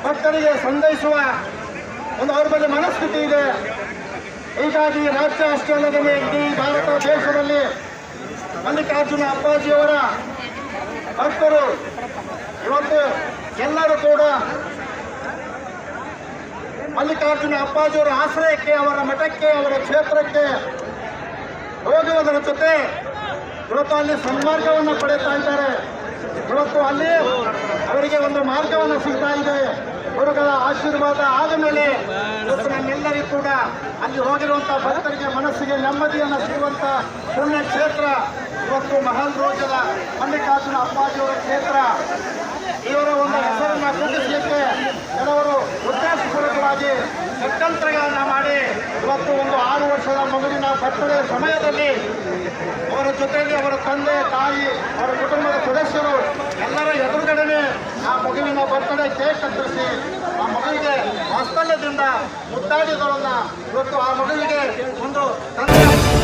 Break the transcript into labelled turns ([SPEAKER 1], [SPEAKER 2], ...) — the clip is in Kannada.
[SPEAKER 1] ಭಕ್ತರಿಗೆ ಸಂತೈಸುವ ಒಂದು ಅವ್ರ ಬಗ್ಗೆ ಮನಸ್ಥಿತಿ ಇದೆ. ಹೀಗಾಗಿ ರಾಜ್ಯ ಅಷ್ಟೇ ಅಲ್ಲದೆ ಇಡೀ ಭಾರತ ದೇಶದಲ್ಲಿ ಮಲ್ಲಿಕಾರ್ಜುನ ಅಪ್ಪಾಜಿಯವರ ಭಕ್ತರು ಇವತ್ತು ಎಲ್ಲರೂ ಕೂಡ ಮಲ್ಲಿಕಾರ್ಜುನ ಅಪ್ಪಾಜಿಯವರ ಆಶ್ರಯಕ್ಕೆ, ಅವರ ಮಠಕ್ಕೆ, ಅವರ ಕ್ಷೇತ್ರಕ್ಕೆ ಹೋಗುವುದರ ಜೊತೆ ಇವತ್ತು ಅಲ್ಲಿ ಸನ್ಮಾರ್ಗವನ್ನು ಪಡೆಯುತ್ತಾ ಇದ್ದಾರೆ. ಇವತ್ತು ಅಲ್ಲಿ ಅವರಿಗೆ ಒಂದು ಮಾರ್ಗವನ್ನು ಸಿಗ್ತಾ ಇದೆ. ಗುರುಗಳ ಆಶೀರ್ವಾದ ಆದ ಮೇಲೆ ಇವತ್ತು ನಮ್ಮೆಲ್ಲರಿಗೂ ಕೂಡ ಅಲ್ಲಿ ಹೋಗಿರುವಂತಹ ಭಕ್ತರಿಗೆ ಮನಸ್ಸಿಗೆ ನೆಮ್ಮದಿಯನ್ನು ಸಿಗುವಂತ ಪುಣ್ಯ ಕ್ಷೇತ್ರ ಇವತ್ತು ಮಹಾನ್ ರೋಜದ ಮಲ್ಲಿಕಾರ್ಜುನ ಅಪ್ಪಾಜಿಯವರ ಕ್ಷೇತ್ರ. ಇವರ ಒಂದು ಹೆಸರನ್ನು ಸೂಚಿಸಲಿಕ್ಕೆ ಕೆಲವರು ಉದ್ದೇಶಪೂರ್ವಕವಾಗಿ ಷಡ್ಯಂತ್ರಗಳನ್ನ ಮಾಡಿ ಇವತ್ತು ಒಂದು 6 ವರ್ಷದ ಮಗುವಿನ ಬರ್ತಡೇ ಸಮಯದಲ್ಲಿ ಅವರ ಜೊತೆಯಲ್ಲಿ ಅವರ ತಂದೆ, ತಾಯಿ, ಅವರ ಕುಟುಂಬದ ಸದಸ್ಯರು ಎಲ್ಲರ ಎದುರುಗಡೆನೆ ಆ ಮಗುವಿನ ಬರ್ತಡೇ ಕೇಕ್ ಕತ್ತರಿಸಿ ಆ ಮಗುವಿಗೆ ವಾತ್ಸಲ್ಯದಿಂದ ಮುದ್ದಾಡಿಗಳನ್ನ ಇವತ್ತು ಆ ಮಗುವಿಗೆ ಒಂದು ತಂದೆ